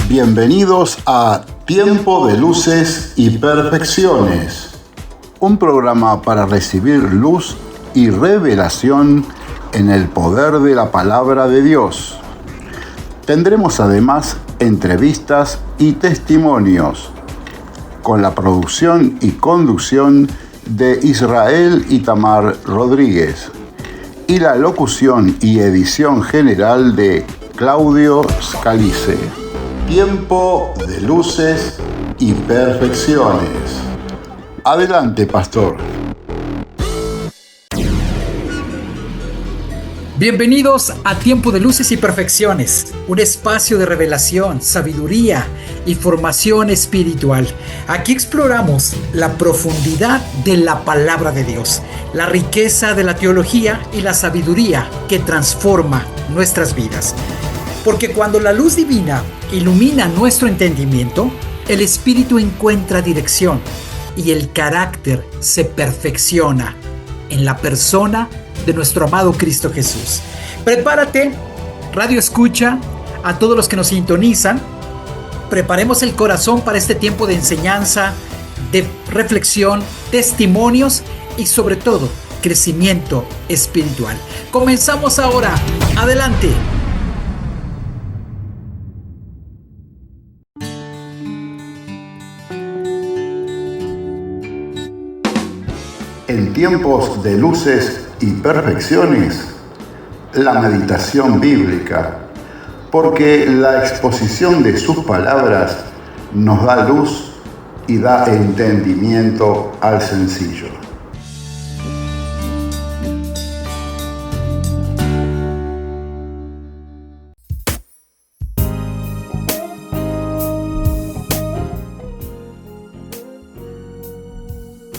Bienvenidos a Tiempo de Luces y Perfecciones, un programa para recibir luz y revelación en el poder de la palabra de Dios. Tendremos además entrevistas y testimonios, con la producción y conducción de Israel Itamar Rodríguez y la locución y edición general de Claudio Scalice. Tiempo de luces y perfecciones. Adelante, pastor. Bienvenidos a Tiempo de Luces y Perfecciones, un espacio de revelación, sabiduría y formación espiritual. Aquí exploramos la profundidad de la palabra de Dios, la riqueza de la teología y la sabiduría que transforma nuestras vidas. Porque cuando la luz divina ilumina nuestro entendimiento, el espíritu encuentra dirección y el carácter se perfecciona en la persona de nuestro amado Cristo Jesús. Prepárate, radio escucha, a todos los que nos sintonizan. Preparemos el corazón para este tiempo de enseñanza, de reflexión, testimonios y sobre todo crecimiento espiritual. Comenzamos ahora. Adelante. En tiempos de luces y perfecciones, la meditación bíblica, porque la exposición de sus palabras nos da luz y da entendimiento al sencillo.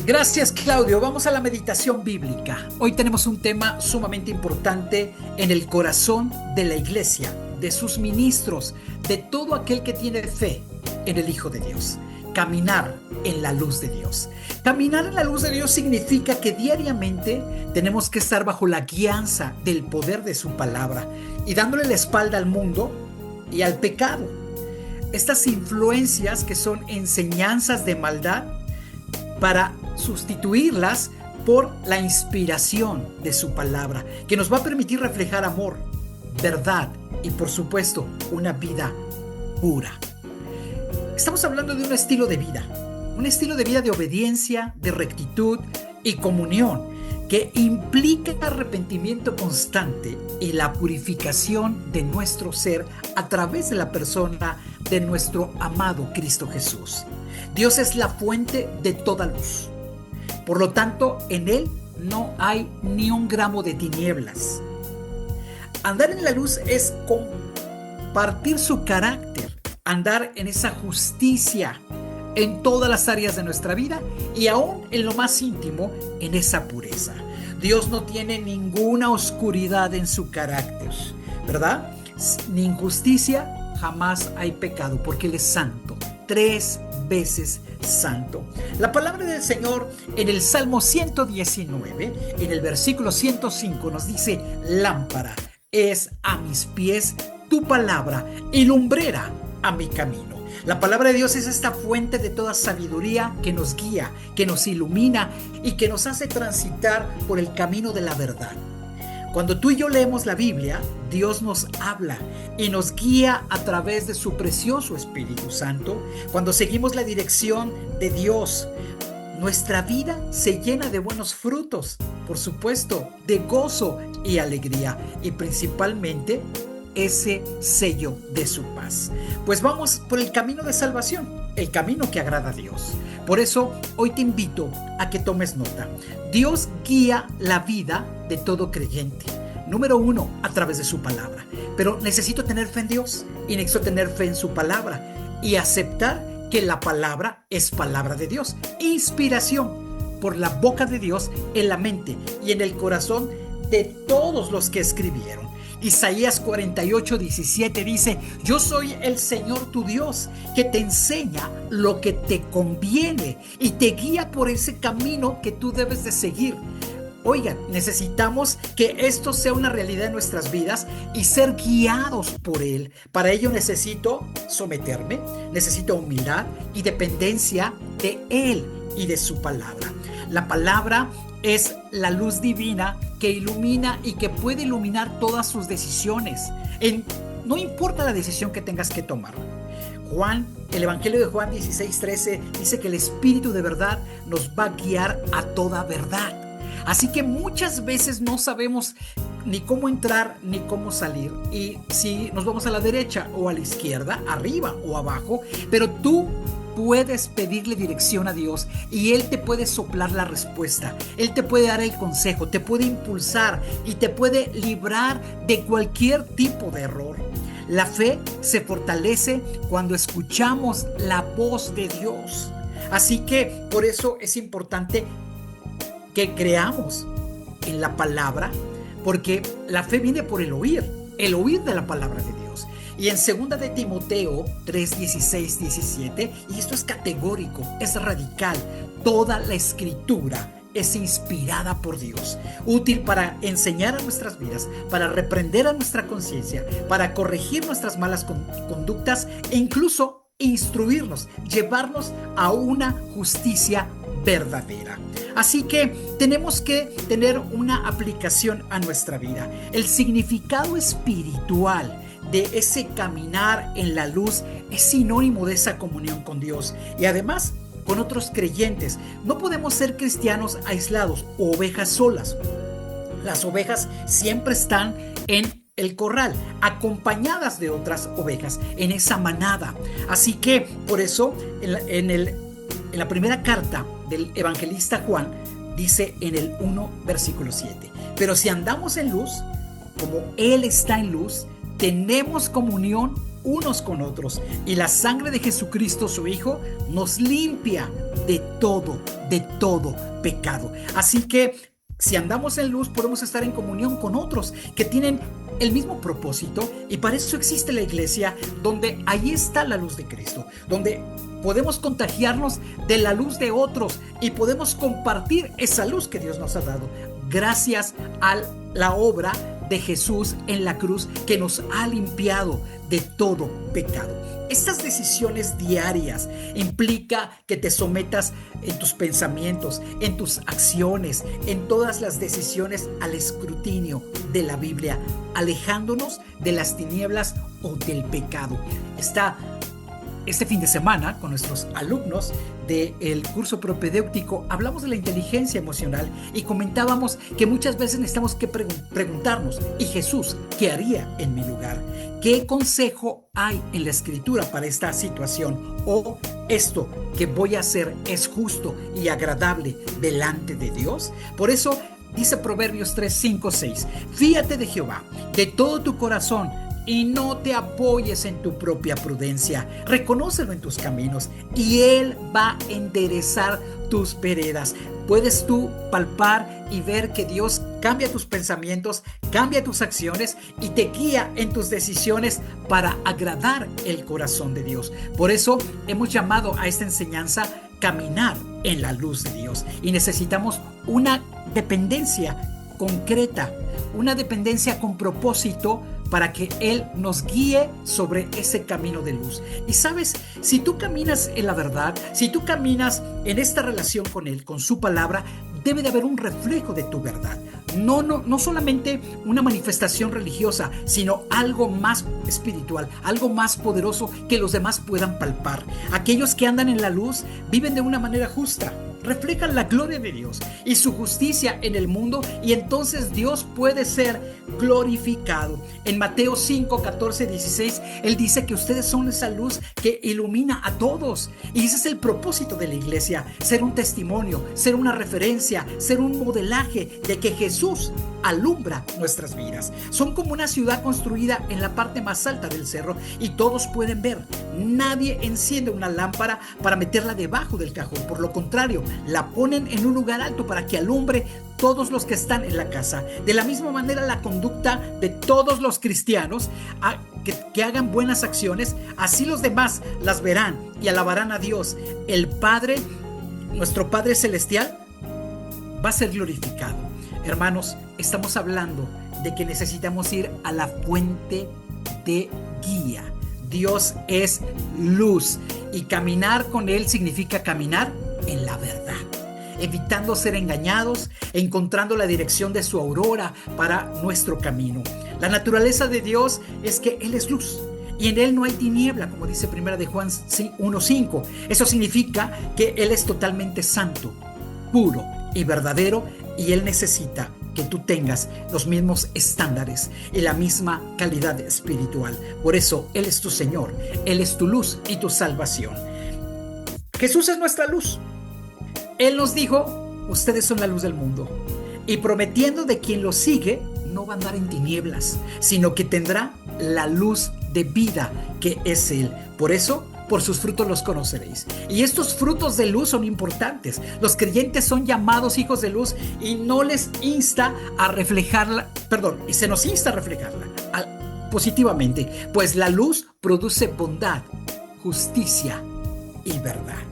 Gracias, Claudio. Vamos a la meditación bíblica. Hoy tenemos un tema sumamente importante en el corazón de la iglesia, de sus ministros, de todo aquel que tiene fe en el Hijo de Dios. Caminar en la luz de Dios. Caminar en la luz de Dios significa que diariamente tenemos que estar bajo la guianza del poder de su palabra y dándole la espalda al mundo y al pecado. Estas influencias que son enseñanzas de maldad, para sustituirlas por la inspiración de su palabra, que nos va a permitir reflejar amor, verdad y por supuesto una vida pura. Estamos hablando de un estilo de vida de obediencia, de rectitud y comunión, que implica arrepentimiento constante y la purificación de nuestro ser a través de la persona de nuestro amado Cristo Jesús. Dios es la fuente de toda luz. Por lo tanto, en Él no hay ni un gramo de tinieblas. Andar en la luz es compartir su carácter, andar en esa justicia en todas las áreas de nuestra vida y aún en lo más íntimo, en esa pureza. Dios no tiene ninguna oscuridad en su carácter, ¿verdad? Ni injusticia, jamás hay pecado, porque Él es santo, 3 veces santo. La palabra del Señor en el Salmo 119, en el versículo 105 nos dice: lámpara es a mis pies tu palabra y lumbrera a mi camino. La palabra de Dios es esta fuente de toda sabiduría que nos guía, que nos ilumina y que nos hace transitar por el camino de la verdad. Cuando tú y yo leemos la Biblia, Dios nos habla y nos guía a través de su precioso Espíritu Santo. Cuando seguimos la dirección de Dios, nuestra vida se llena de buenos frutos, por supuesto, de gozo y alegría, y principalmente ese sello de su paz. Pues vamos por el camino de salvación, el camino que agrada a Dios. Por eso hoy te invito a que tomes nota. Dios guía la vida de todo creyente. Número 1, a través de su palabra. Pero necesito tener fe en Dios y necesito tener fe en su palabra y aceptar que la palabra es palabra de Dios. Inspiración por la boca de Dios en la mente y en el corazón de todos los que escribieron. Isaías 48:17 dice: yo soy el Señor tu Dios, que te enseña lo que te conviene y te guía por ese camino que tú debes de seguir. Oigan, necesitamos que esto sea una realidad en nuestras vidas y ser guiados por Él. Para ello necesito someterme, necesito humildad y dependencia de Él y de su palabra. La palabra es la luz divina que ilumina y que puede iluminar todas sus decisiones. No importa la decisión que tengas que tomar. El Evangelio de Juan 16:13 dice que el Espíritu de verdad nos va a guiar a toda verdad. Así que muchas veces no sabemos ni cómo entrar ni cómo salir, y si nos vamos a la derecha o a la izquierda, arriba o abajo, pero tú puedes pedirle dirección a Dios y Él te puede soplar la respuesta. Él te puede dar el consejo, te puede impulsar y te puede librar de cualquier tipo de error. La fe se fortalece cuando escuchamos la voz de Dios. Así que por eso es importante que creamos en la palabra, porque la fe viene por el oír de la palabra de Dios. Y en 2 de Timoteo 3:16-17, y esto es categórico, es radical, toda la escritura es inspirada por Dios, útil para enseñar a nuestras vidas, para reprender a nuestra conciencia, para corregir nuestras malas conductas e incluso instruirnos, llevarnos a una justicia verdadera. Así que tenemos que tener una aplicación a nuestra vida. El significado espiritual de ese caminar en la luz es sinónimo de esa comunión con Dios y además con otros creyentes. No podemos ser cristianos aislados o ovejas solas. Las ovejas siempre están en el corral, acompañadas de otras ovejas, en esa manada. Así que por eso en la primera carta del evangelista Juan dice en el 1 versículo 7: pero si andamos en luz, como Él está en luz, tenemos comunión unos con otros, y la sangre de Jesucristo su Hijo nos limpia de todo pecado. Así que si andamos en luz, podemos estar en comunión con otros que tienen el mismo propósito, y para eso existe la iglesia, donde ahí está la luz de Cristo, donde podemos contagiarnos de la luz de otros y podemos compartir esa luz que Dios nos ha dado gracias a la obra de Jesús en la cruz, que nos ha limpiado de todo pecado. Estas decisiones diarias implica que te sometas en tus pensamientos, en tus acciones, en todas las decisiones al escrutinio de la Biblia, alejándonos de las tinieblas o del pecado. Este fin de semana, con nuestros alumnos del curso propedéutico, hablamos de la inteligencia emocional y comentábamos que muchas veces necesitamos que preguntarnos: ¿y Jesús qué haría en mi lugar? ¿Qué consejo hay en la Escritura para esta situación? ¿O esto que voy a hacer es justo y agradable delante de Dios? Por eso dice Proverbios 3, 5, 6: fíate de Jehová de todo tu corazón y no te apoyes en tu propia prudencia. Reconócelo en tus caminos y Él va a enderezar tus veredas. Puedes tú palpar y ver que Dios cambia tus pensamientos, cambia tus acciones y te guía en tus decisiones para agradar el corazón de Dios. Por eso hemos llamado a esta enseñanza caminar en la luz de Dios, y necesitamos una dependencia concreta, una dependencia con propósito, para que Él nos guíe sobre ese camino de luz. Y sabes, si tú caminas en la verdad, si tú caminas en esta relación con Él, con su palabra, debe de haber un reflejo de tu verdad. No solamente una manifestación religiosa, sino algo más espiritual, algo más poderoso que los demás puedan palpar. Aquellos que andan en la luz viven de una manera justa, reflejan la gloria de Dios y su justicia en el mundo, y entonces Dios puede ser glorificado. En Mateo 5, 14, 16, Él dice que ustedes son esa luz que ilumina a todos, y ese es el propósito de la iglesia: ser un testimonio, ser una referencia, ser un modelaje de que Jesús alumbra nuestras vidas. Son como una ciudad construida en la parte más alta del cerro y todos pueden ver. Nadie enciende una lámpara para meterla debajo del cajón, por lo contrario, la ponen en un lugar alto para que alumbre todos los que están en la casa. De la misma manera, la conducta de todos los cristianos que hagan buenas acciones, así los demás las verán y alabarán a Dios. El Padre, nuestro Padre Celestial, va a ser glorificado. Hermanos, estamos hablando de que necesitamos ir a la fuente de guía. Dios es luz y caminar con Él significa caminar en la verdad, evitando ser engañados, encontrando la dirección de su aurora para nuestro camino. La naturaleza de Dios es que Él es luz y en Él no hay tiniebla, como dice 1 de Juan 1:5. Eso significa que Él es totalmente santo, puro y verdadero, y Él necesita que tú tengas los mismos estándares y la misma calidad espiritual. Por eso Él es tu Señor, Él es tu luz y tu salvación. Jesús es nuestra luz. Él nos dijo: ustedes son la luz del mundo, y prometiendo de quien lo sigue no va a andar en tinieblas, sino que tendrá la luz de vida que es Él. Por eso, por sus frutos los conoceréis. Y estos frutos de luz son importantes. Los creyentes son llamados hijos de luz y no les insta a reflejarla, y se nos insta a reflejarla positivamente, pues la luz produce bondad, justicia y verdad.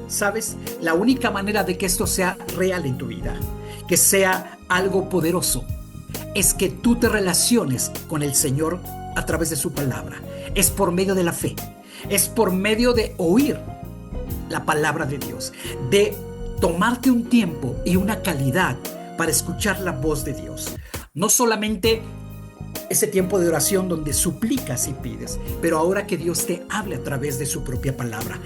¿Sabes? La única manera de que esto sea real en tu vida, que sea algo poderoso, es que tú te relaciones con el Señor a través de su palabra. Es por medio de la fe. Es por medio de oír la palabra de Dios, de tomarte un tiempo y una calidad para escuchar la voz de Dios. No solamente ese tiempo de oración donde suplicas y pides, pero ahora que Dios te hable a través de su propia palabra.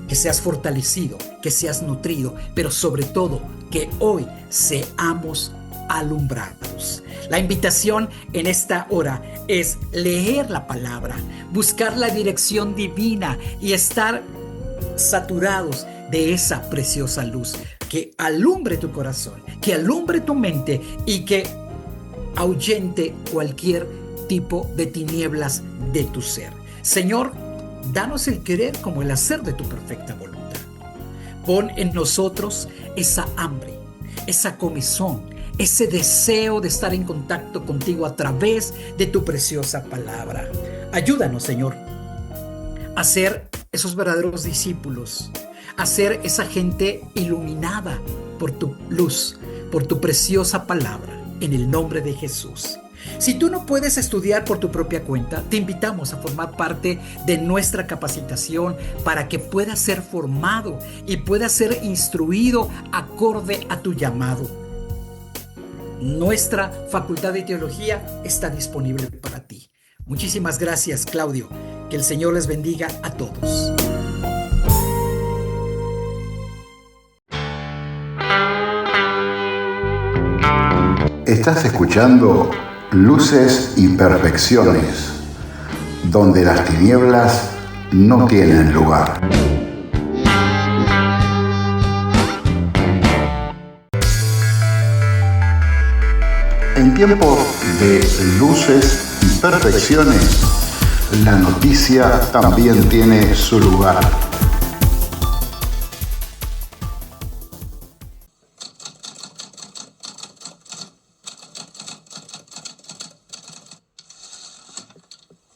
Que seas fortalecido, que seas nutrido, pero sobre todo que hoy seamos alumbrados. La invitación en esta hora es leer la palabra, buscar la dirección divina y estar saturados de esa preciosa luz que alumbre tu corazón, que alumbre tu mente y que ahuyente cualquier tipo de tinieblas de tu ser. Señor, danos el querer como el hacer de tu perfecta voluntad. Pon en nosotros esa hambre, esa comezón, ese deseo de estar en contacto contigo a través de tu preciosa palabra. Ayúdanos, Señor, a ser esos verdaderos discípulos, a ser esa gente iluminada por tu luz, por tu preciosa palabra, en el nombre de Jesús. Si tú no puedes estudiar por tu propia cuenta, te invitamos a formar parte de nuestra capacitación para que puedas ser formado y puedas ser instruido acorde a tu llamado. Nuestra Facultad de Teología está disponible para ti. Muchísimas gracias, Claudio. Que el Señor les bendiga a todos. Estás escuchando Luces y Perfecciones, donde las tinieblas no tienen lugar. En tiempo de luces y perfecciones, la noticia también tiene su lugar.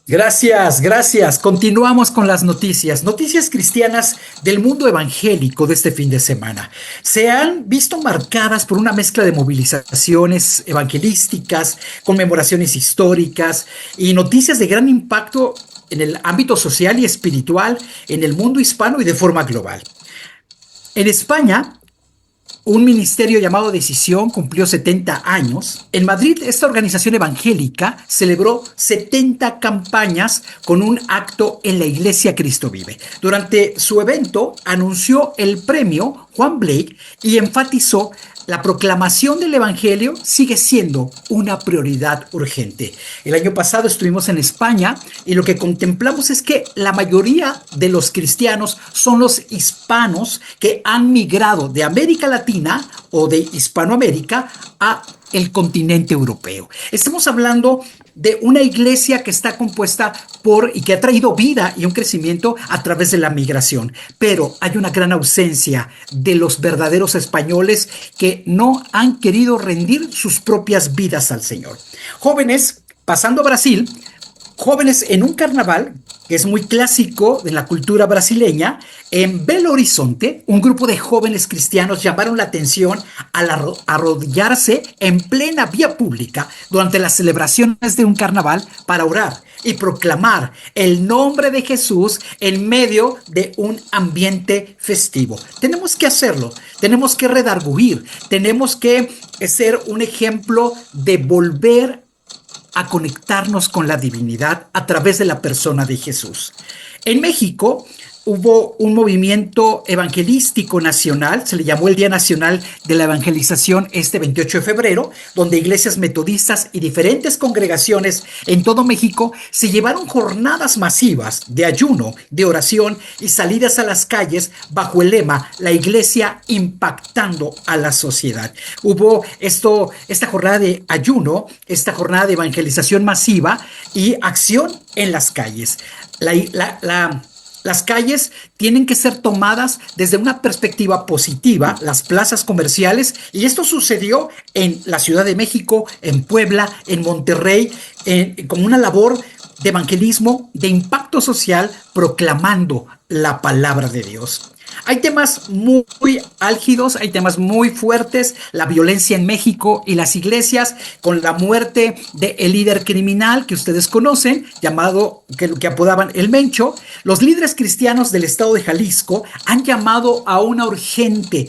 Gracias. Continuamos con las noticias cristianas del mundo evangélico de este fin de semana. Se han visto marcadas por una mezcla de movilizaciones evangelísticas, conmemoraciones históricas y noticias de gran impacto en el ámbito social y espiritual en el mundo hispano y de forma global. En España, un ministerio llamado Decisión cumplió 70 años. En Madrid, esta organización evangélica celebró 70 campañas con un acto en la Iglesia Cristo Vive. Durante su evento, anunció el premio Juan Blake y enfatizó: la proclamación del Evangelio sigue siendo una prioridad urgente. El año pasado estuvimos en España y lo que contemplamos es que la mayoría de los cristianos son los hispanos que han migrado de América Latina o de Hispanoamérica a el continente europeo. Estamos hablando de una iglesia que está compuesta por y que ha traído vida y un crecimiento a través de la migración. Pero hay una gran ausencia de los verdaderos españoles que no han querido rendir sus propias vidas al Señor. Jóvenes, pasando a Brasil, jóvenes en un carnaval que es muy clásico de la cultura brasileña, en Belo Horizonte, un grupo de jóvenes cristianos llamaron la atención al arrodillarse en plena vía pública durante las celebraciones de un carnaval para orar y proclamar el nombre de Jesús en medio de un ambiente festivo. Tenemos que hacerlo, tenemos que redarguir, tenemos que ser un ejemplo de volver a conectarnos con la divinidad a través de la persona de Jesús. En México hubo un movimiento evangelístico nacional, se le llamó el Día Nacional de la Evangelización este 28 de febrero, donde iglesias metodistas y diferentes congregaciones en todo México se llevaron jornadas masivas de ayuno, de oración y salidas a las calles bajo el lema "La iglesia impactando a la sociedad". Hubo esta jornada de ayuno, esta jornada de evangelización masiva y acción en las calles. Las calles tienen que ser tomadas desde una perspectiva positiva, las plazas comerciales, y esto sucedió en la Ciudad de México, en Puebla, en Monterrey, como una labor de evangelismo, de impacto social, proclamando la palabra de Dios. Hay temas muy álgidos, hay temas muy fuertes, la violencia en México y las iglesias, con la muerte del líder criminal que ustedes conocen, llamado, que apodaban el Mencho. Los líderes cristianos del estado de Jalisco han llamado a una urgente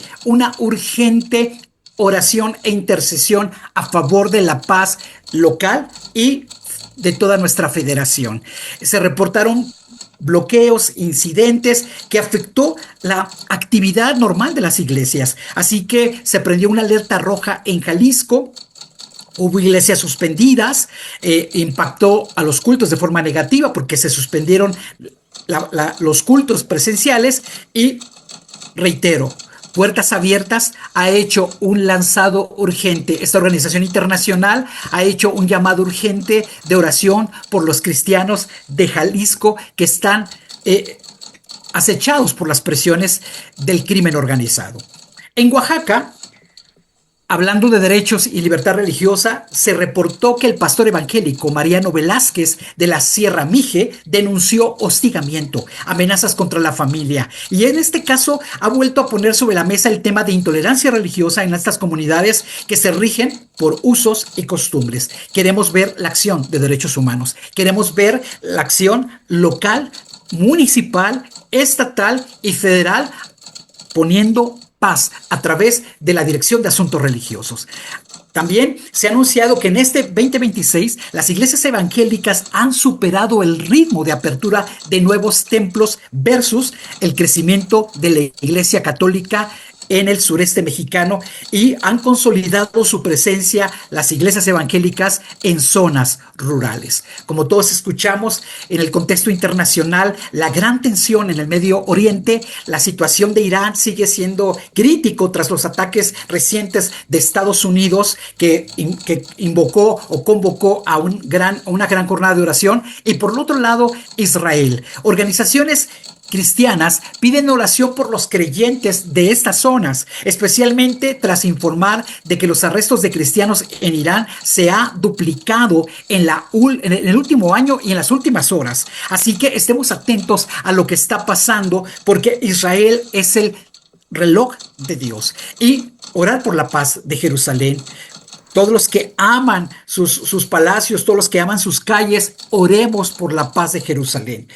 oración e intercesión a favor de la paz local y de toda nuestra federación. Se reportaron bloqueos, incidentes que afectó la actividad normal de las iglesias. Así que se prendió una alerta roja en Jalisco. Hubo iglesias suspendidas, impactó a los cultos de forma negativa porque se suspendieron los cultos presenciales y, reitero, Puertas Abiertas ha hecho un lanzado urgente. Esta organización internacional ha hecho un llamado urgente de oración por los cristianos de Jalisco que están acechados por las presiones del crimen organizado. En Oaxaca, hablando de derechos y libertad religiosa, se reportó que el pastor evangélico Mariano Velázquez de la Sierra Mije denunció hostigamiento, amenazas contra la familia, y en este caso ha vuelto a poner sobre la mesa el tema de intolerancia religiosa en estas comunidades que se rigen por usos y costumbres. Queremos ver la acción de derechos humanos, queremos ver la acción local, municipal, estatal y federal poniendo paz a través de la Dirección de Asuntos Religiosos. También se ha anunciado que en este 2026 las iglesias evangélicas han superado el ritmo de apertura de nuevos templos versus el crecimiento de la Iglesia Católica en el sureste mexicano, y han consolidado su presencia las iglesias evangélicas en zonas rurales. Como todos escuchamos, en el contexto internacional, la gran tensión en el Medio Oriente, la situación de Irán sigue siendo crítico tras los ataques recientes de Estados Unidos que invocó o convocó a una gran jornada de oración, y por el otro lado, Israel. Organizaciones cristianas piden oración por los creyentes de estas zonas, especialmente tras informar de que los arrestos de cristianos en Irán se ha duplicado en el último año y en las últimas horas. Así que estemos atentos a lo que está pasando, porque Israel es el reloj de Dios, y orar por la paz de Jerusalén. Todos los que aman sus palacios, todos los que aman sus calles, oremos por la paz de Jerusalén.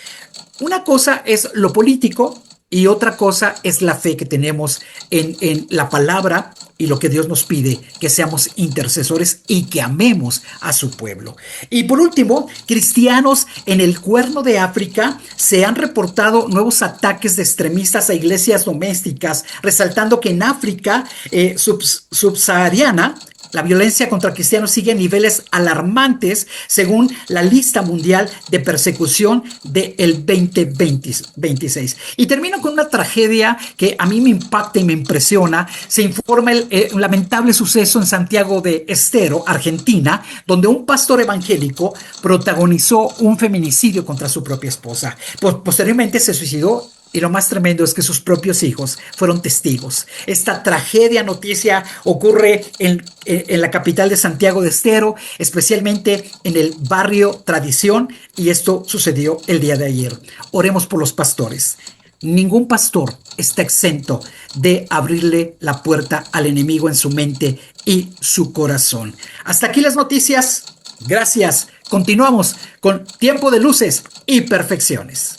Una cosa es lo político y otra cosa es la fe que tenemos en la palabra y lo que Dios nos pide, que seamos intercesores y que amemos a su pueblo. Y por último, cristianos en el Cuerno de África se han reportado nuevos ataques de extremistas a iglesias domésticas, resaltando que en África subsahariana, la violencia contra cristianos sigue en niveles alarmantes según la lista mundial de persecución del 2026. Y termino con una tragedia que a mí me impacta y me impresiona. Se informa un lamentable suceso en Santiago de Estero, Argentina, donde un pastor evangélico protagonizó un feminicidio contra su propia esposa. Posteriormente se suicidó Y lo más tremendo es que sus propios hijos fueron testigos. Esta tragedia noticia ocurre en la capital de Santiago de Estero, especialmente en el barrio Tradición, y esto sucedió el día de ayer. Oremos por los pastores. Ningún pastor está exento de abrirle la puerta al enemigo en su mente y su corazón. Hasta aquí las noticias. Gracias. Continuamos con Tiempo de Luces y Perfecciones.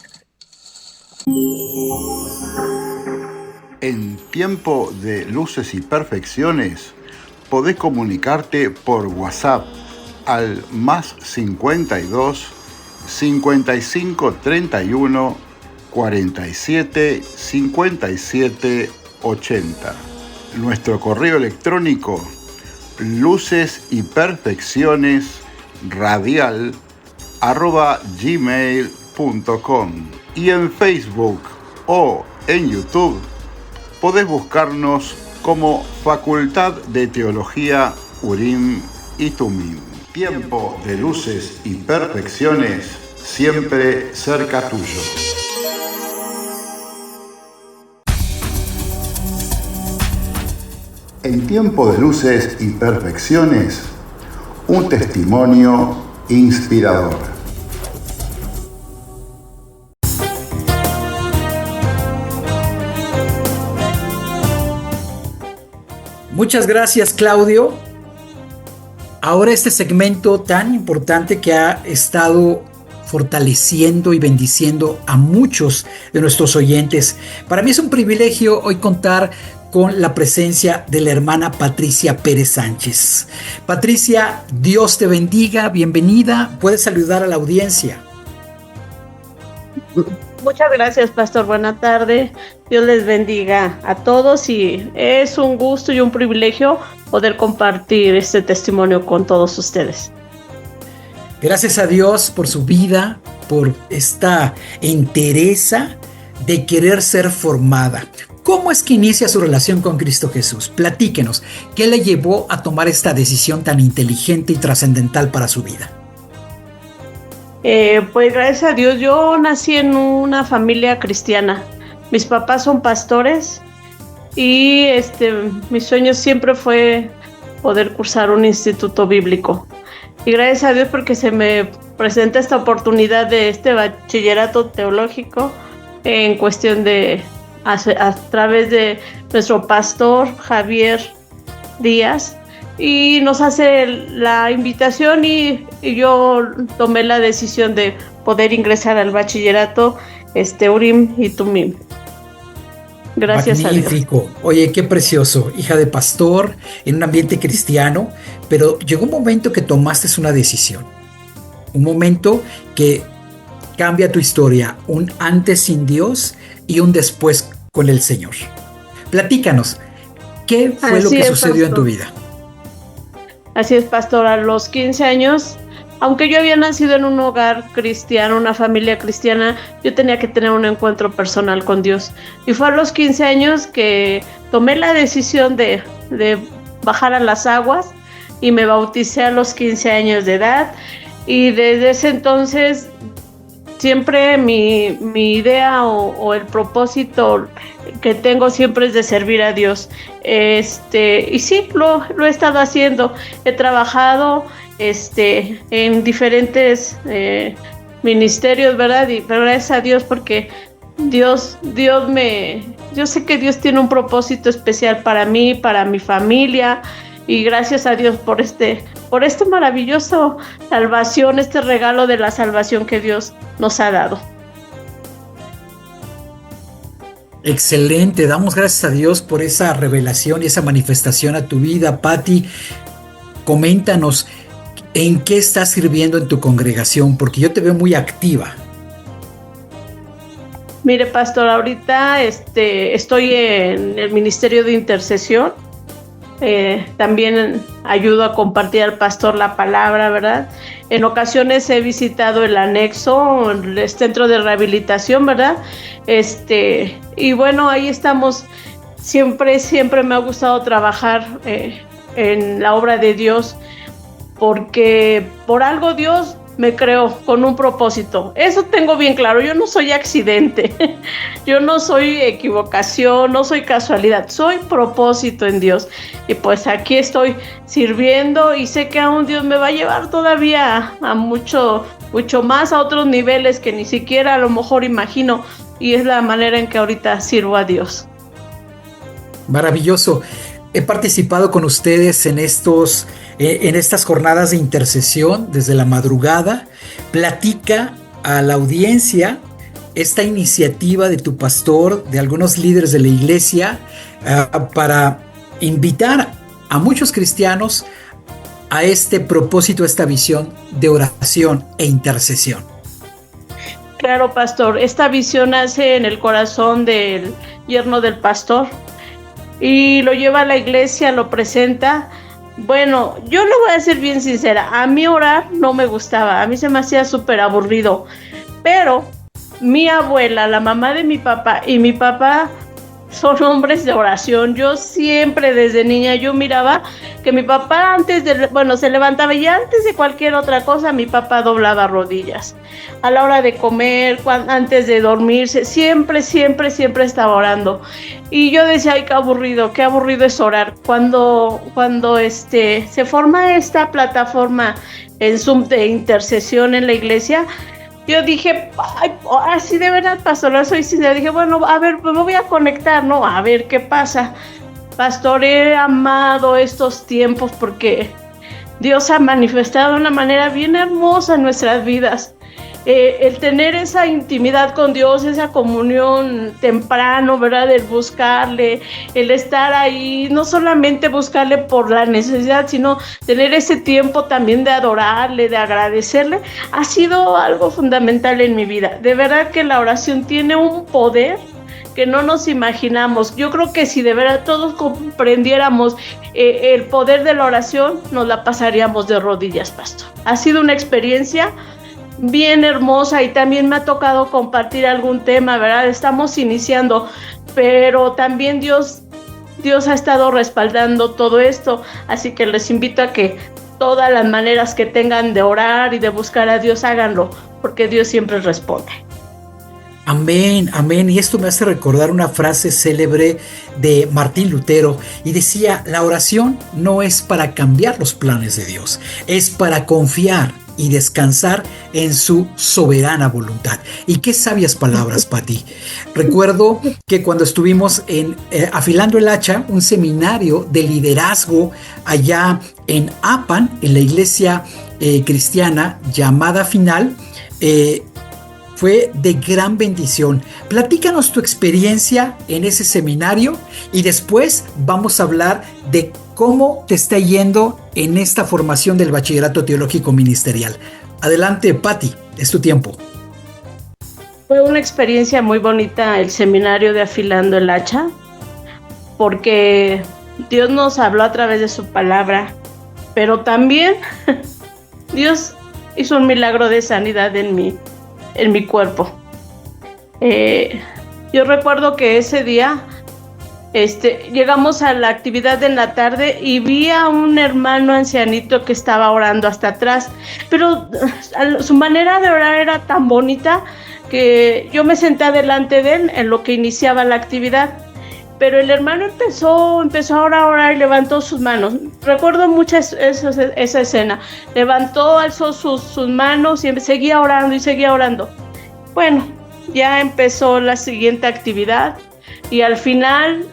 En Tiempo de Luces y Perfecciones podés comunicarte por WhatsApp al más 52 55 31 47 57 80. Nuestro correo electrónico lucesyperfeccionesradial@gmail.com, y en Facebook o en YouTube podés buscarnos como Facultad de Teología Urim y Tumim. Tiempo de Luces y Perfecciones, siempre cerca tuyo. En Tiempo de Luces y Perfecciones, un testimonio inspirador. Muchas gracias, Claudio. Ahora este segmento tan importante que ha estado fortaleciendo y bendiciendo a muchos de nuestros oyentes. Para mí es un privilegio hoy contar con la presencia de la hermana Patricia Pérez Sánchez. Patricia, Dios te bendiga, bienvenida. Puedes saludar a la audiencia. Muchas gracias, pastor. Buena tarde. Dios les bendiga a todos y es un gusto y un privilegio poder compartir este testimonio con todos ustedes. Gracias a Dios por su vida, por esta entereza de querer ser formada. ¿Cómo es que inicia su relación con Cristo Jesús? Platíquenos, ¿qué le llevó a tomar esta decisión tan inteligente y trascendental para su vida? Pues gracias a Dios, yo nací en una familia cristiana. Mis papás son pastores y mi sueño siempre fue poder cursar un instituto bíblico. Y gracias a Dios porque se me presenta esta oportunidad de este bachillerato teológico en cuestión de a través de nuestro pastor Javier Díaz, y nos hace la invitación y yo tomé la decisión de poder ingresar al bachillerato Urim y Tumim. Gracias Magnífico. a Dios. Oye, qué precioso, hija de pastor en un ambiente cristiano, pero llegó un momento que tomaste una decisión, un momento que cambia tu historia, un antes sin Dios y un después con el Señor. Platícanos, ¿qué fue lo que sucedió en tu vida? Así es, pastor. A los 15 años, aunque yo había nacido en un hogar cristiano, una familia cristiana, yo tenía que tener un encuentro personal con Dios. Y fue a los 15 años que tomé la decisión de bajar a las aguas y me bauticé a los 15 años de edad. Y desde ese entonces siempre mi idea o el propósito que tengo siempre es de servir a Dios. Y sí, lo he estado haciendo. He trabajado en diferentes ministerios, ¿verdad? Pero gracias a Dios porque yo sé que Dios tiene un propósito especial para mí, para mi familia, y gracias a Dios por este maravilloso salvación, este regalo de la salvación que Dios nos ha dado. Excelente, damos gracias a Dios por esa revelación y esa manifestación a tu vida. Patti, coméntanos, ¿en qué estás sirviendo en tu congregación? Porque yo te veo muy activa. Mire, pastor, ahorita estoy en el Ministerio de Intercesión. También ayudo a compartir al pastor la palabra, ¿verdad? En ocasiones he visitado el anexo, el centro de rehabilitación, ¿verdad? Y bueno, ahí estamos. Siempre me ha gustado trabajar en la obra de Dios, porque por algo Dios me creó con un propósito. Eso tengo bien claro, yo no soy accidente, yo no soy equivocación, no soy casualidad, soy propósito en Dios. Y pues aquí estoy sirviendo y sé que aún Dios me va a llevar todavía a mucho más, a otros niveles que ni siquiera a lo mejor imagino, y es la manera en que ahorita sirvo a Dios. Maravilloso. He participado con ustedes en estas jornadas de intercesión desde la madrugada. Platica a la audiencia esta iniciativa de tu pastor, de algunos líderes de la iglesia, para invitar a muchos cristianos a este propósito, a esta visión de oración e intercesión. Claro, pastor, esta visión nace en el corazón del yerno del pastor y lo lleva a la iglesia, lo presenta. Bueno, yo le voy a ser bien sincera, a mí orar no me gustaba, a mí se me hacía súper aburrido, pero mi abuela, la mamá de mi papá y mi papá son hombres de oración. Yo siempre desde niña yo miraba que mi papá se levantaba y antes de cualquier otra cosa mi papá doblaba rodillas. A la hora de comer, antes de dormirse, siempre estaba orando. Y yo decía, ay, qué aburrido es orar. Cuando se forma esta plataforma en Zoom de intercesión en la iglesia, yo dije, ay, así de verdad, pastor, soy sincera. Dije, bueno, a ver, pues me voy a conectar, ¿no? A ver qué pasa. Pastor, he amado estos tiempos porque Dios ha manifestado de una manera bien hermosa en nuestras vidas. El tener esa intimidad con Dios, esa comunión temprano, ¿verdad? El buscarle, el estar ahí, no solamente buscarle por la necesidad, sino tener ese tiempo también de adorarle, de agradecerle, ha sido algo fundamental en mi vida. De verdad que la oración tiene un poder que no nos imaginamos. Yo creo que si de verdad todos comprendiéramos el poder de la oración, nos la pasaríamos de rodillas, pastor. Ha sido una experiencia bien hermosa y también me ha tocado compartir algún tema, ¿verdad? Estamos iniciando, pero también Dios ha estado respaldando todo esto, así que les invito a que todas las maneras que tengan de orar y de buscar a Dios, háganlo, porque Dios siempre responde. Amén, amén. Y esto me hace recordar una frase célebre de Martín Lutero y decía, la oración no es para cambiar los planes de Dios, es para confiar y descansar en su soberana voluntad. Y qué sabias palabras, Pati. Recuerdo que cuando estuvimos en Afilando el Hacha, un seminario de liderazgo allá en Apan, en la iglesia cristiana llamada Final, fue de gran bendición. Platícanos tu experiencia en ese seminario y después vamos a hablar de cómo te está yendo en esta formación del Bachillerato Teológico Ministerial. Adelante, Pati, es tu tiempo. Fue una experiencia muy bonita el seminario de Afilando el Hacha, porque Dios nos habló a través de su palabra, pero también Dios hizo un milagro de sanidad en mi cuerpo. Yo recuerdo que ese día llegamos a la actividad en la tarde y vi a un hermano ancianito que estaba orando hasta atrás, pero su manera de orar era tan bonita que yo me senté delante de él en lo que iniciaba la actividad. Pero el hermano empezó a orar y levantó sus manos. Recuerdo mucho esa escena. Levantó, alzó sus manos y seguía orando. Bueno, ya empezó la siguiente actividad. Y al final,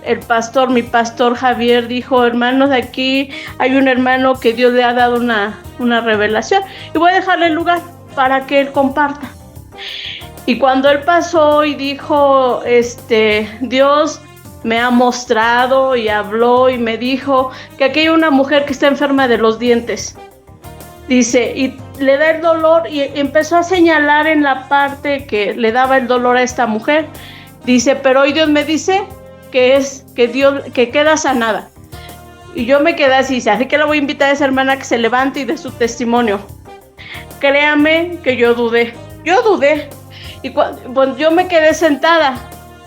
mi pastor Javier dijo, hermanos, aquí hay un hermano que Dios le ha dado una revelación. Y voy a dejarle el lugar para que él comparta. Y cuando él pasó y dijo, Dios me ha mostrado y habló y me dijo que aquí hay una mujer que está enferma de los dientes. Dice, y le da el dolor y empezó a señalar en la parte que le daba el dolor a esta mujer. Dice, pero hoy Dios me dice que queda sanada. Y yo me quedé así que le voy a invitar a esa hermana que se levante y dé su testimonio. Créame que yo dudé. Y cuando yo me quedé sentada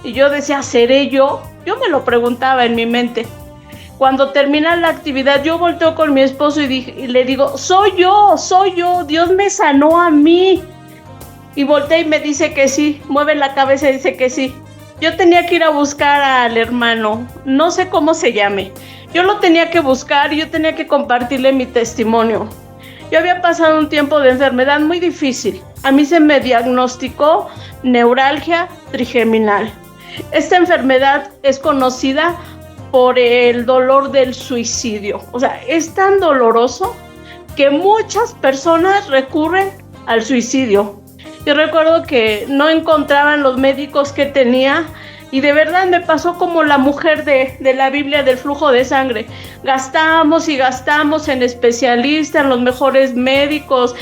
y yo decía, ¿seré yo? Yo me lo preguntaba en mi mente. Cuando termina la actividad, yo volteo con mi esposo y le digo, soy yo, Dios me sanó a mí. Y voltea y me dice que sí, mueve la cabeza y dice que sí. Yo tenía que ir a buscar al hermano, no sé cómo se llame. Yo lo tenía que buscar y yo tenía que compartirle mi testimonio. Yo había pasado un tiempo de enfermedad muy difícil. A mí se me diagnosticó neuralgia trigeminal. Esta enfermedad es conocida por el dolor del suicidio. O sea, es tan doloroso que muchas personas recurren al suicidio. Yo recuerdo que no encontraban los médicos que tenía y de verdad me pasó como la mujer de la Biblia del flujo de sangre. Gastamos y gastamos en especialistas, en los mejores médicos,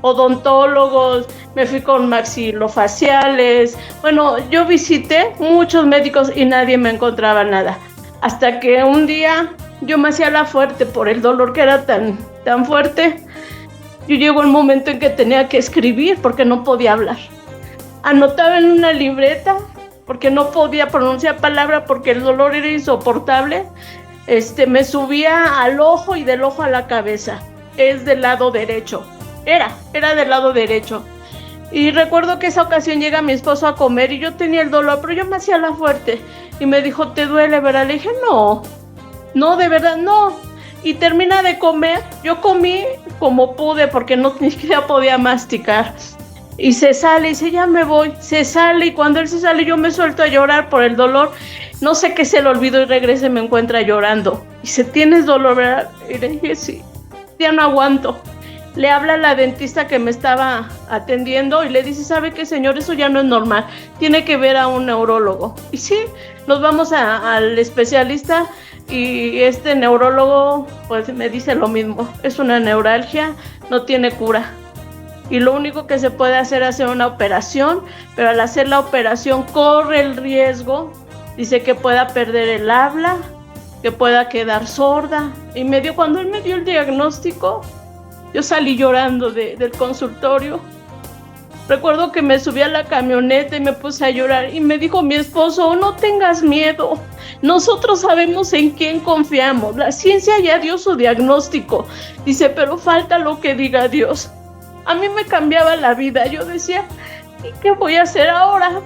odontólogos, me fui con maxilofaciales. Bueno, yo visité muchos médicos y nadie me encontraba nada. Hasta que un día yo me hacía la fuerte por el dolor que era tan fuerte. Yo llegó el momento en que tenía que escribir porque no podía hablar. Anotaba en una libreta porque no podía pronunciar palabra porque el dolor era insoportable. Me subía al ojo y del ojo a la cabeza. Es del lado derecho. Era del lado derecho. Y recuerdo que esa ocasión llega mi esposo a comer y yo tenía el dolor, pero yo me hacía la fuerte. Y me dijo, ¿te duele, verdad? Le dije, no, de verdad, no. Y termina de comer, yo comí como pude porque ni siquiera podía masticar. Y se sale y dice, ya me voy. Se sale y cuando él se sale yo me suelto a llorar por el dolor. No sé qué se le olvidó y regresa y me encuentra llorando. Y dice, ¿tienes dolor, verdad? Y le dije, sí, ya no aguanto. Le habla a la dentista que me estaba atendiendo y le dice, ¿sabe qué, señor? Eso ya no es normal. Tiene que ver a un neurólogo. Y sí, nos vamos al especialista y este neurólogo pues me dice lo mismo. Es una neuralgia, no tiene cura. Y lo único que se puede hacer es hacer una operación, pero al hacer la operación corre el riesgo, dice que pueda perder el habla, que pueda quedar sorda. Y cuando él me dio el diagnóstico, yo salí llorando del consultorio. Recuerdo que me subí a la camioneta y me puse a llorar y me dijo mi esposo, no tengas miedo, nosotros sabemos en quién confiamos, la ciencia ya dio su diagnóstico. Dice, pero falta lo que diga Dios. A mí me cambiaba la vida, yo decía, ¿y qué voy a hacer ahora?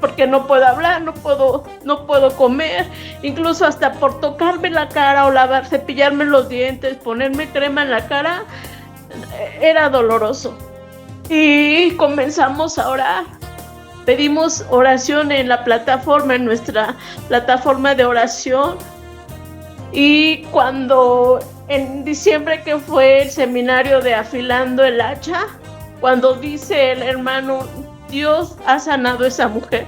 Porque no puedo hablar, no puedo comer, incluso hasta por tocarme la cara o cepillarme los dientes, ponerme crema en la cara, era doloroso. Y comenzamos a orar, pedimos oración en la plataforma, en nuestra plataforma de oración. Y cuando en diciembre, que fue el seminario de Afilando el Hacha, cuando dice el hermano, Dios ha sanado a esa mujer,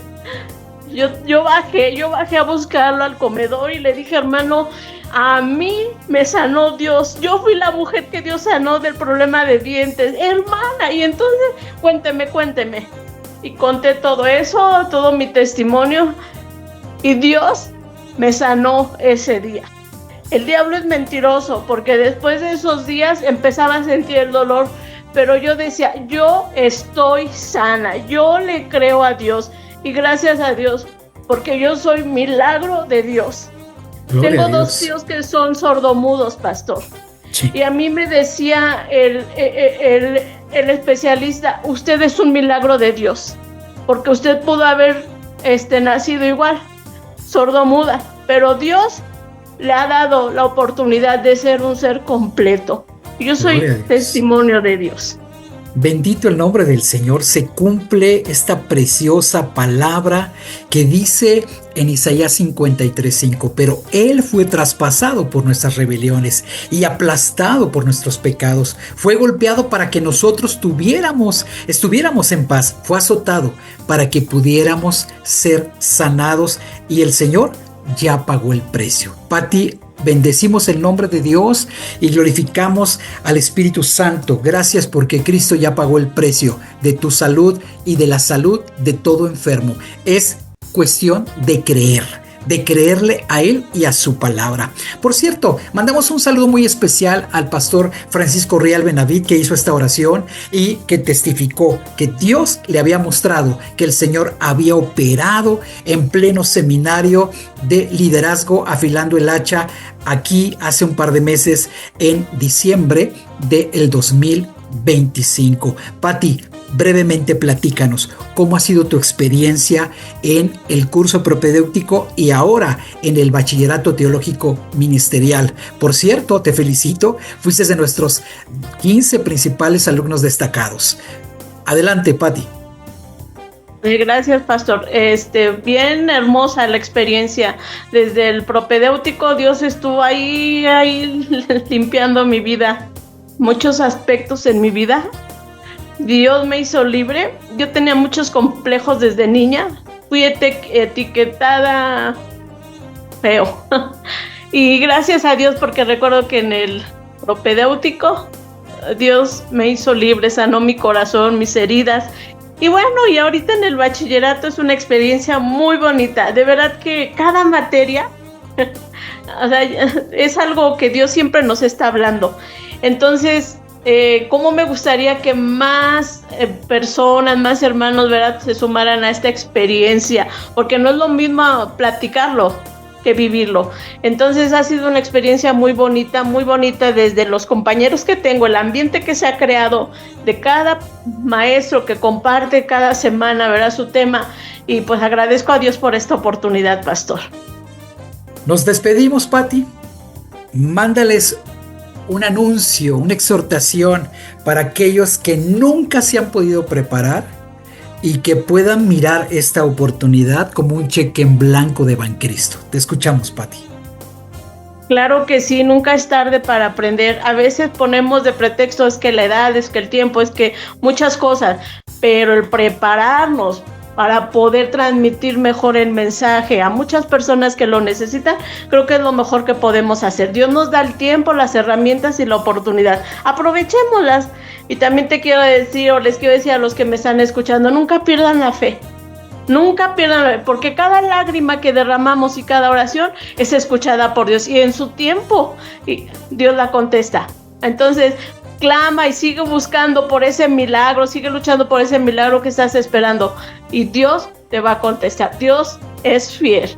yo bajé a buscarlo al comedor y le dije, hermano, a mí me sanó Dios, yo fui la mujer que Dios sanó del problema de dientes, hermana. Y entonces cuénteme. Y conté todo eso, todo mi testimonio, y Dios me sanó ese día. El diablo es mentiroso, porque después de esos días empezaba a sentir el dolor, pero yo decía, yo estoy sana, yo le creo a Dios, y gracias a Dios, porque yo soy milagro de Dios. Gloria. Tengo dos tíos que son sordomudos, pastor. Sí. Y a mí me decía el especialista, usted es un milagro de Dios, porque usted pudo haber nacido igual, sordomuda, pero Dios le ha dado la oportunidad de ser un ser completo. Yo soy testimonio de Dios. Bendito el nombre del Señor. Se cumple esta preciosa palabra que dice en Isaías 53:5, pero Él fue traspasado por nuestras rebeliones y aplastado por nuestros pecados. Fue golpeado para que nosotros estuviéramos en paz. Fue azotado para que pudiéramos ser sanados y el Señor ya pagó el precio. Pati, bendecimos el nombre de Dios y glorificamos al Espíritu Santo. Gracias porque Cristo ya pagó el precio de tu salud y de la salud de todo enfermo. Es cuestión de creer, de creerle a Él y a su palabra. Por cierto, mandamos un saludo muy especial al pastor Francisco Rial Benavid, que hizo esta oración y que testificó que Dios le había mostrado que el Señor había operado en pleno seminario de liderazgo afilando el hacha aquí hace un par de meses en diciembre del 2025. Pati, brevemente platícanos cómo ha sido tu experiencia en el curso propedéutico y ahora en el bachillerato teológico ministerial. Por cierto, te felicito, fuiste de nuestros 15 principales alumnos destacados. Adelante, Pati. Gracias, pastor. Bien hermosa la experiencia. Desde el propedéutico, Dios estuvo ahí limpiando mi vida, muchos aspectos en mi vida. Dios me hizo libre. Yo tenía muchos complejos desde niña. Fui etiquetada feo. Y gracias a Dios, porque recuerdo que en el propedéutico Dios me hizo libre, sanó mi corazón, mis heridas. Y bueno, y ahorita en el bachillerato es una experiencia muy bonita. De verdad que cada materia o sea, es algo que Dios siempre nos está hablando. Entonces, cómo me gustaría que más personas, más hermanos, ¿verdad?, se sumaran a esta experiencia, porque no es lo mismo platicarlo que vivirlo. Entonces ha sido una experiencia muy bonita desde los compañeros que tengo, el ambiente que se ha creado de cada maestro que comparte cada semana, ¿verdad?, su tema, y pues agradezco a Dios por esta oportunidad, pastor. Nos despedimos, Pati. Mándales un anuncio, una exhortación para aquellos que nunca se han podido preparar y que puedan mirar esta oportunidad como un cheque en blanco de Bancristo. Te escuchamos, Pati. Claro que sí, nunca es tarde para aprender. A veces ponemos de pretexto es que la edad, es que el tiempo, es que muchas cosas, pero el prepararnos para poder transmitir mejor el mensaje a muchas personas que lo necesitan, creo que es lo mejor que podemos hacer. Dios nos da el tiempo, las herramientas y la oportunidad. Aprovechémoslas. Y también te quiero decir, o les quiero decir a los que me están escuchando, nunca pierdan la fe. Nunca pierdan la fe, porque cada lágrima que derramamos y cada oración es escuchada por Dios. Y en su tiempo, Dios la contesta. Entonces, clama y sigue buscando por ese milagro, sigue luchando por ese milagro que estás esperando. Y Dios te va a contestar. Dios es fiel.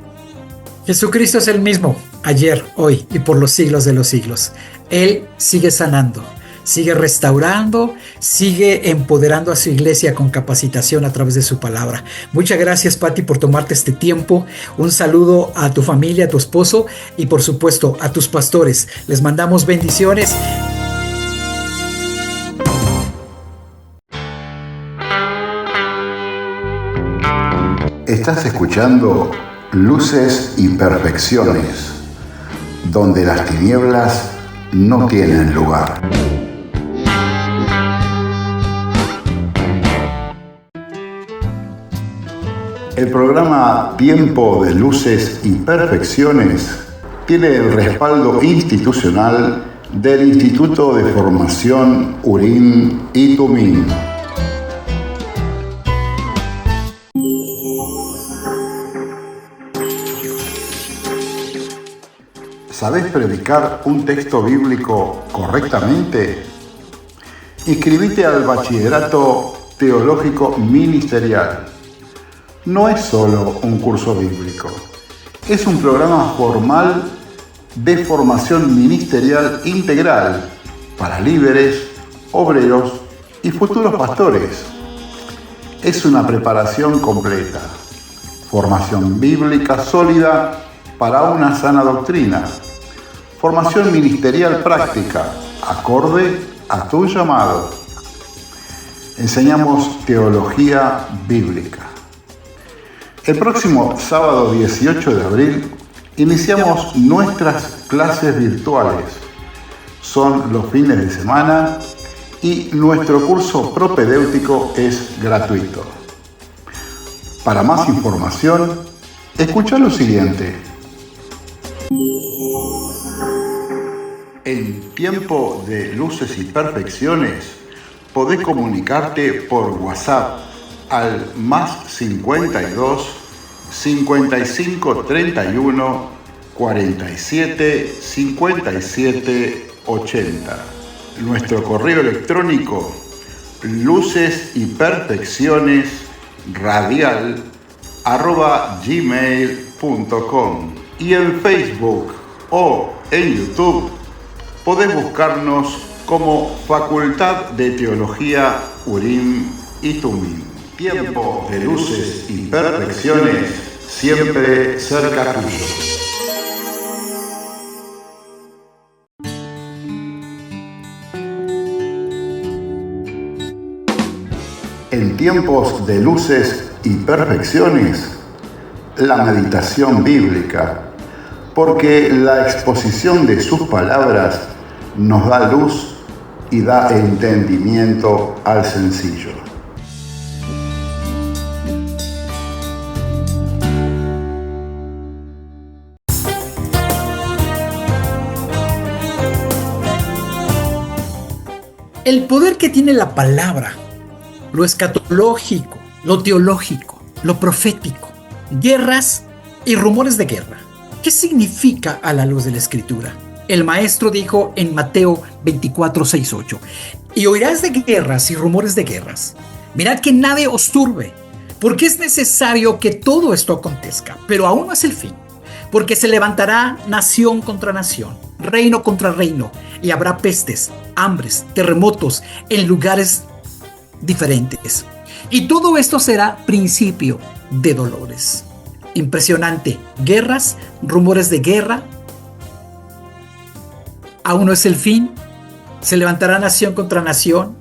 Jesucristo es el mismo, ayer, hoy y por los siglos de los siglos. Él sigue sanando, sigue restaurando, sigue empoderando a su iglesia con capacitación a través de su palabra. Muchas gracias, Pati, por tomarte este tiempo. Un saludo a tu familia, a tu esposo y por supuesto a tus pastores. Les mandamos bendiciones. Estás escuchando Luces y Perfecciones, donde las tinieblas no tienen lugar. El programa Tiempo de Luces y Perfecciones tiene el respaldo institucional del Instituto de Formación Urim y Tumim. ¿Sabés predicar un texto bíblico correctamente? Inscribite al Bachillerato Teológico Ministerial. No es solo un curso bíblico, es un programa formal de formación ministerial integral para líderes, obreros y futuros pastores. Es una preparación completa, formación bíblica sólida para una sana doctrina, formación ministerial práctica, acorde a tu llamado. Enseñamos teología bíblica. El próximo sábado 18 de abril iniciamos nuestras clases virtuales. Son los fines de semana y nuestro curso propedéutico es gratuito. Para más información, escucha lo siguiente. En Tiempo de Luces y Perfecciones, podés comunicarte por WhatsApp al +52 55 31 47 57 80. Nuestro correo electrónico lucesyperfeccionesradial@gmail.com, y en Facebook o en YouTube podés buscarnos como Facultad de Teología Urim y Tumim. Tiempo de luces y perfecciones, siempre cerca tuyo. En tiempos de luces y perfecciones, la meditación bíblica, porque la exposición de sus palabras nos da luz y da entendimiento al sencillo. El poder que tiene la palabra, lo escatológico, lo teológico, lo profético, guerras y rumores de guerra. ¿Qué significa a la luz de la Escritura? El maestro dijo en Mateo 24, 6, 8: y oirás de guerras y rumores de guerras. Mirad que nadie os turbe, porque es necesario que todo esto acontezca, pero aún no es el fin, porque se levantará nación contra nación, reino contra reino, y habrá pestes, hambres, terremotos en lugares diferentes. Y todo esto será principio de dolores. Impresionante. Guerras, rumores de guerra. Aún no es el fin. Se levantará nación contra nación.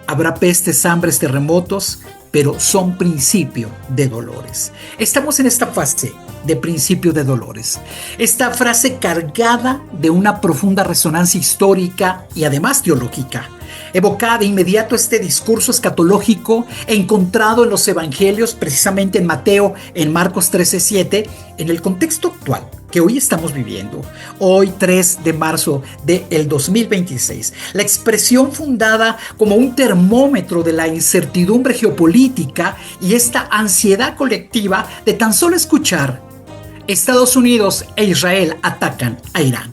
Habrá pestes, hambres, terremotos, pero son principio de dolores. Estamos en esta fase de principio de dolores. Esta frase cargada de una profunda resonancia histórica y además teológica. Evocada de inmediato este discurso escatológico encontrado en los evangelios, precisamente en Mateo, en Marcos 13:7, en el contexto actual que hoy estamos viviendo, hoy 3 de marzo del 2026. La expresión fundada como un termómetro de la incertidumbre geopolítica y esta ansiedad colectiva de tan solo escuchar: Estados Unidos e Israel atacan a Irán.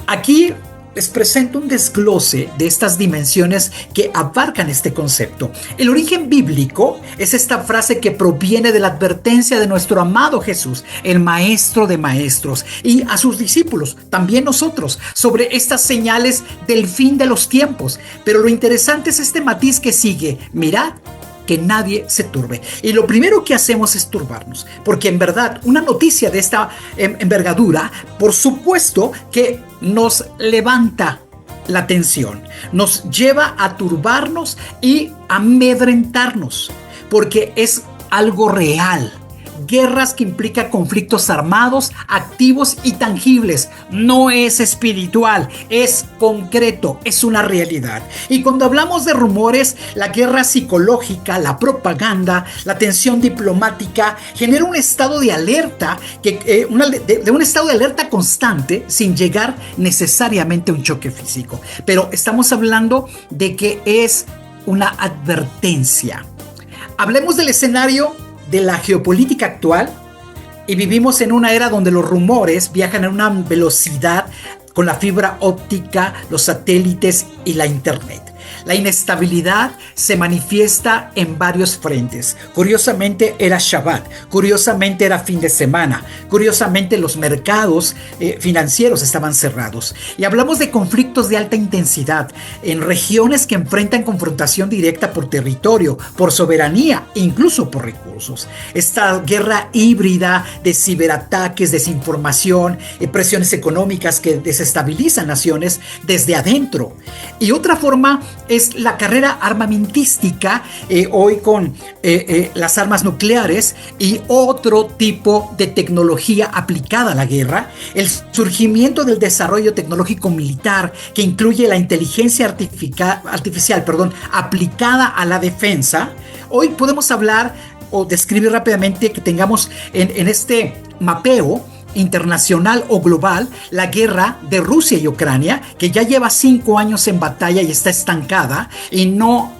Aquí les presento un desglose de estas dimensiones que abarcan este concepto. El origen bíblico es esta frase que proviene de la advertencia de nuestro amado Jesús, el maestro de maestros, y a sus discípulos, también nosotros, sobre estas señales del fin de los tiempos. Pero lo interesante es este matiz que sigue: mirad que nadie se turbe. Y lo primero que hacemos es turbarnos, porque en verdad una noticia de esta envergadura, por supuesto que nos levanta la tensión, nos lleva a turbarnos y amedrentarnos, porque es algo real. Guerras que implican conflictos armados, activos y tangibles. No es espiritual, es concreto, es una realidad. Y cuando hablamos de rumores, la guerra psicológica, la propaganda, la tensión diplomática genera un estado de alerta, un estado de alerta constante, sin llegar necesariamente a un choque físico. Pero estamos hablando de que es una advertencia. Hablemos del escenario de la geopolítica actual, y vivimos en una era donde los rumores viajan a una velocidad con la fibra óptica, los satélites y la internet. La inestabilidad se manifiesta en varios frentes. Curiosamente era Shabbat, curiosamente era fin de semana, curiosamente los mercados financieros estaban cerrados. Y hablamos de conflictos de alta intensidad en regiones que enfrentan confrontación directa por territorio, por soberanía e incluso por recursos. Esta guerra híbrida de ciberataques, desinformación, presiones económicas que desestabilizan naciones desde adentro. Y otra forma es la carrera armamentística, hoy con las armas nucleares y otro tipo de tecnología aplicada a la guerra, el surgimiento del desarrollo tecnológico militar que incluye la inteligencia artificial, aplicada a la defensa. Hoy podemos hablar o describir rápidamente que tengamos en este mapeo internacional o global la guerra de Rusia y Ucrania, que ya lleva 5 años en batalla y está estancada y no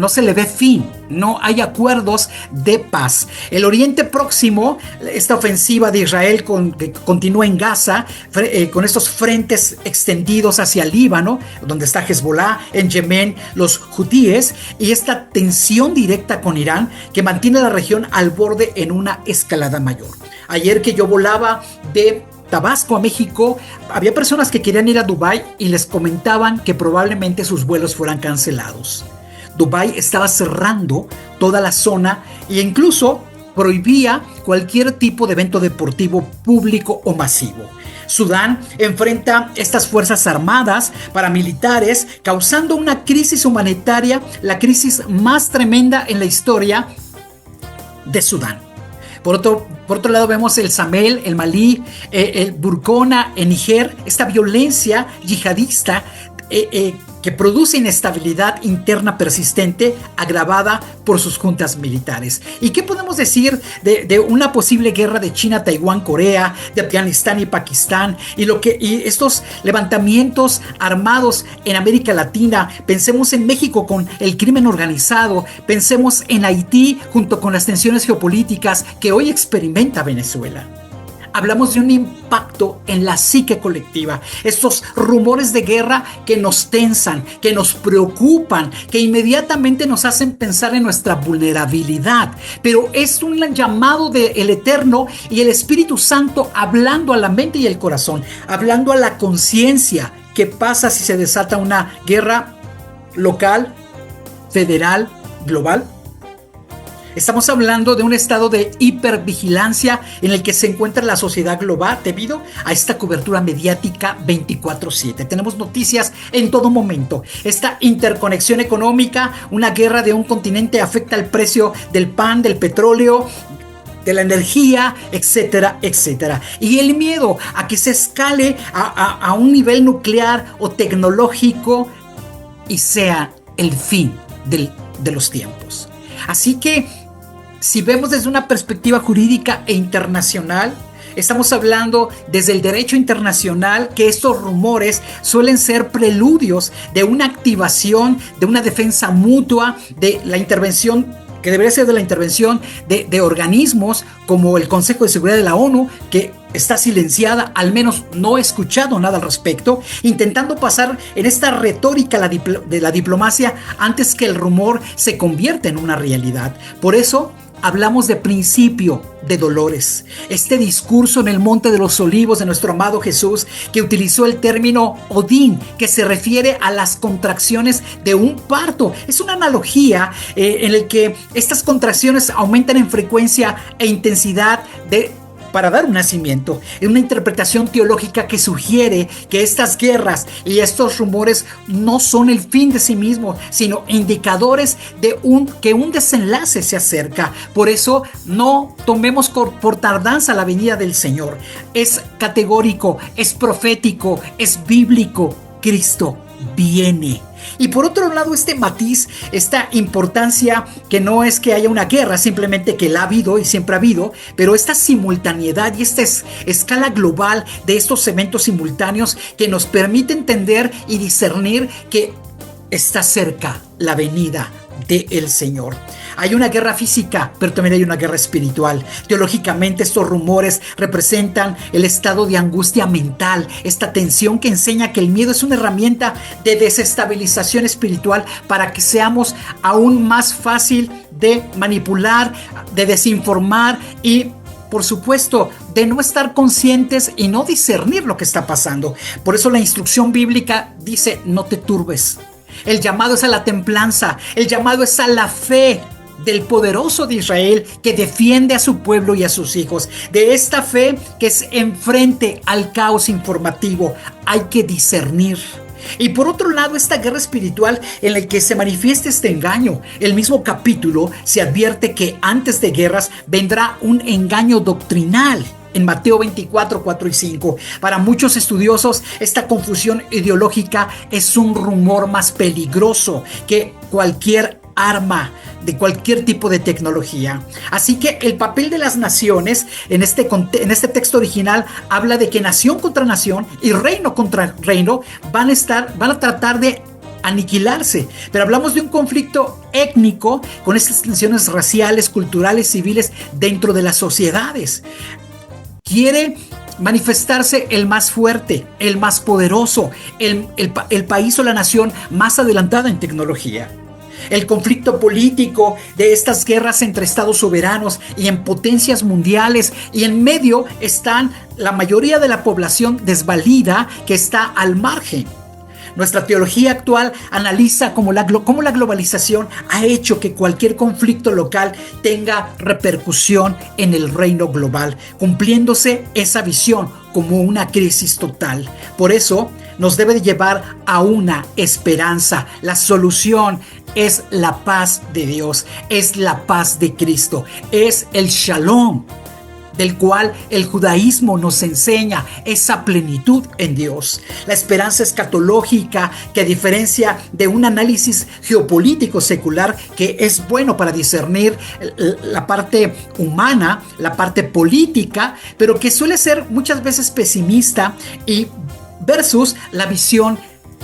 se le ve fin. no hay acuerdos de paz. El Oriente Próximo, esta ofensiva de Israel que continúa en Gaza, con estos frentes extendidos hacia Líbano, donde está Hezbollah, en Yemen los hutíes, y esta tensión directa con Irán que mantiene la región al borde en una escalada mayor. Ayer que yo volaba de Tabasco a México, había personas que querían ir a Dubái y les comentaban que probablemente sus vuelos fueran cancelados. Dubái estaba cerrando toda la zona e incluso prohibía cualquier tipo de evento deportivo público o masivo. Sudán enfrenta estas fuerzas armadas paramilitares, causando una crisis humanitaria, la crisis más tremenda en la historia de Sudán. Por otro lado vemos el Sahel, el Malí, el Burkina en Níger, esta violencia yihadista que produce inestabilidad interna persistente agravada por sus juntas militares. ¿Y qué podemos decir de una posible guerra de China, Taiwán, Corea, de Afganistán y Pakistán y estos levantamientos armados en América Latina? Pensemos en México con el crimen organizado, pensemos en Haití junto con las tensiones geopolíticas que hoy experimenta Venezuela. Hablamos de un impacto en la psique colectiva, estos rumores de guerra que nos tensan, que nos preocupan, que inmediatamente nos hacen pensar en nuestra vulnerabilidad, pero es un llamado del Eterno y el Espíritu Santo hablando a la mente y el corazón, hablando a la conciencia. ¿Qué pasa si se desata una guerra local, federal, global? Estamos hablando de un estado de hipervigilancia en el que se encuentra la sociedad global debido a esta cobertura mediática 24/7. Tenemos noticias en todo momento. Esta interconexión económica, una guerra de un continente afecta el precio del pan, del petróleo, de la energía, etcétera, etcétera. Y el miedo a que se escale a un nivel nuclear o tecnológico y sea el fin de los tiempos. Así que si vemos desde una perspectiva jurídica e internacional, estamos hablando desde el derecho internacional que estos rumores suelen ser preludios de una activación, de una defensa mutua, de la intervención que debería ser de la intervención de organismos como el Consejo de Seguridad de la ONU, que está silenciada, al menos no he escuchado nada al respecto, intentando pasar en esta retórica de la diplomacia antes que el rumor se convierta en una realidad. Por eso hablamos de principio de dolores. Este discurso en el Monte de los Olivos de nuestro amado Jesús, que utilizó el término Odín, que se refiere a las contracciones de un parto. Es una analogía en la que estas contracciones aumentan en frecuencia e intensidad para dar un nacimiento, en una interpretación teológica que sugiere que estas guerras y estos rumores no son el fin de sí mismos, sino indicadores de que un desenlace se acerca. Por eso no tomemos por tardanza la venida del Señor. Es categórico, es profético, es bíblico. Cristo viene. Y por otro lado, este matiz, esta importancia que no es que haya una guerra, simplemente que la ha habido y siempre ha habido, pero esta simultaneidad y esta escala global de estos eventos simultáneos que nos permite entender y discernir que está cerca la venida del Señor. Hay una guerra física, pero también hay una guerra espiritual. Teológicamente, estos rumores representan el estado de angustia mental, esta tensión que enseña que el miedo es una herramienta de desestabilización espiritual para que seamos aún más fácil de manipular, de desinformar y, por supuesto, de no estar conscientes y no discernir lo que está pasando. Por eso la instrucción bíblica dice: no te turbes. El llamado es a la templanza, el llamado es a la fe del poderoso de Israel que defiende a su pueblo y a sus hijos. De esta fe que es enfrente al caos informativo, hay que discernir. Y por otro lado, esta guerra espiritual en la que se manifiesta este engaño. El mismo capítulo se advierte que antes de guerras vendrá un engaño doctrinal. En Mateo 24, 4 y 5. Para muchos estudiosos, esta confusión ideológica es un rumor más peligroso que cualquier arma de cualquier tipo de tecnología. Así que el papel de las naciones en este texto original habla de que nación contra nación y reino contra reino van a tratar de aniquilarse. Pero hablamos de un conflicto étnico con estas tensiones raciales, culturales, civiles dentro de las sociedades. Quiere manifestarse el más fuerte, el más poderoso, el país o la nación más adelantada en tecnología. El conflicto político de estas guerras entre estados soberanos y en potencias mundiales, y en medio están la mayoría de la población desvalida que está al margen. Nuestra teología actual analiza cómo la globalización ha hecho que cualquier conflicto local tenga repercusión en el reino global, cumpliéndose esa visión como una crisis total. Por eso nos debe de llevar a una esperanza. La solución es la paz de Dios, es la paz de Cristo, es el Shalom, del cual el judaísmo nos enseña esa plenitud en Dios. La esperanza escatológica, que a diferencia de un análisis geopolítico secular que es bueno para discernir la parte humana, la parte política, pero que suele ser muchas veces pesimista, y versus la visión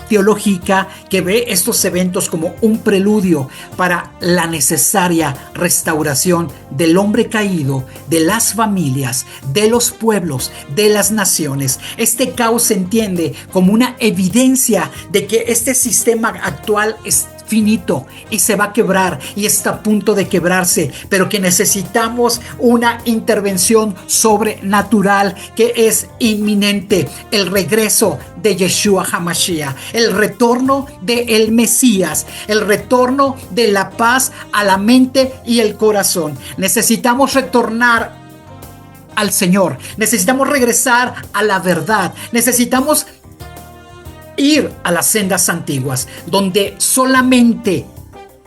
teológica que ve estos eventos como un preludio para la necesaria restauración del hombre caído, de las familias, de los pueblos, de las naciones. Este caos se entiende como una evidencia de que este sistema actual es finito y se va a quebrar y está a punto de quebrarse, pero que necesitamos una intervención sobrenatural que es inminente: el regreso de Yeshua HaMashiach, el retorno del Mesías, el retorno de la paz a la mente y el corazón. Necesitamos retornar al Señor, necesitamos regresar a la verdad, necesitamos ir a las sendas antiguas, donde solamente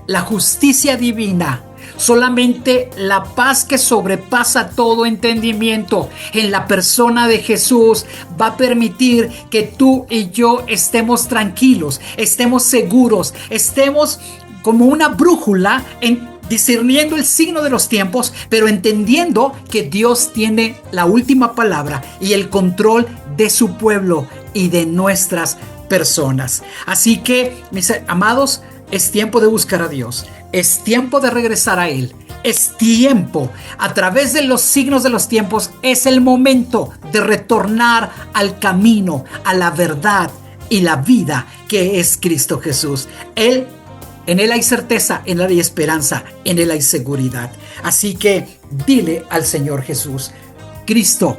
la justicia divina, solamente la paz que sobrepasa todo entendimiento en la persona de Jesús va a permitir que tú y yo estemos tranquilos, estemos seguros, estemos como una brújula discerniendo el signo de los tiempos, pero entendiendo que Dios tiene la última palabra y el control de su pueblo y de nuestras personas. Así que, mis amados, es tiempo de buscar a Dios, es tiempo de regresar a Él, es tiempo, a través de los signos de los tiempos, es el momento de retornar al camino, a la verdad y la vida que es Cristo Jesús. En Él hay certeza, en Él hay esperanza, en Él hay seguridad. Así que dile al Señor Jesús: Cristo,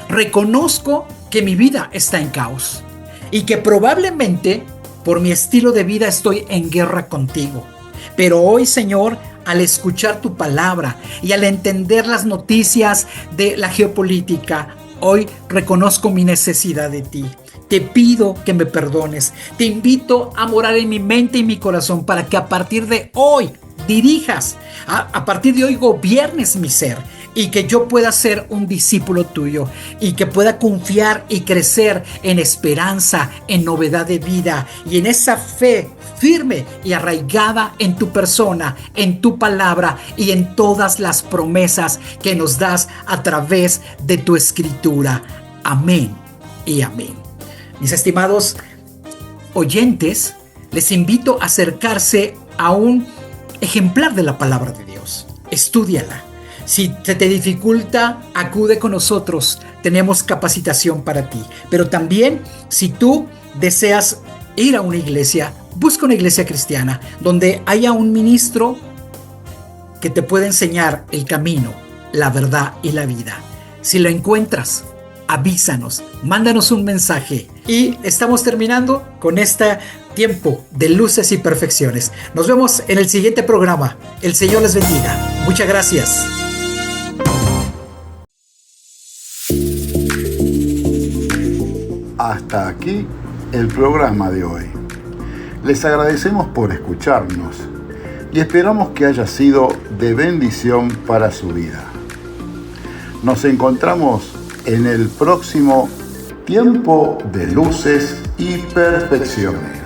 reconozco que mi vida está en caos y que probablemente por mi estilo de vida estoy en guerra contigo. Pero hoy, Señor, al escuchar tu palabra y al entender las noticias de la geopolítica, hoy reconozco mi necesidad de ti. Te pido que me perdones. Te invito a morar en mi mente y mi corazón para que a partir de hoy dirijas, a partir de hoy gobiernes mi ser, y que yo pueda ser un discípulo tuyo y que pueda confiar y crecer en esperanza, en novedad de vida y en esa fe firme y arraigada en tu persona, en tu palabra y en todas las promesas que nos das a través de tu escritura. Amén y amén. Mis estimados oyentes, les invito a acercarse a un ejemplar de la palabra de Dios. Estúdiala. Si se te dificulta, acude con nosotros. Tenemos capacitación para ti. Pero también, si tú deseas ir a una iglesia, busca una iglesia cristiana donde haya un ministro que te pueda enseñar el camino, la verdad y la vida. Si lo encuentras, avísanos, mándanos un mensaje. Y estamos terminando con este tiempo de luces y perfecciones. Nos vemos en el siguiente programa. El Señor les bendiga. Muchas gracias. Hasta aquí el programa de hoy. Les agradecemos por escucharnos y esperamos que haya sido de bendición para su vida. Nos encontramos en el próximo Tiempo de Luces y Perfecciones.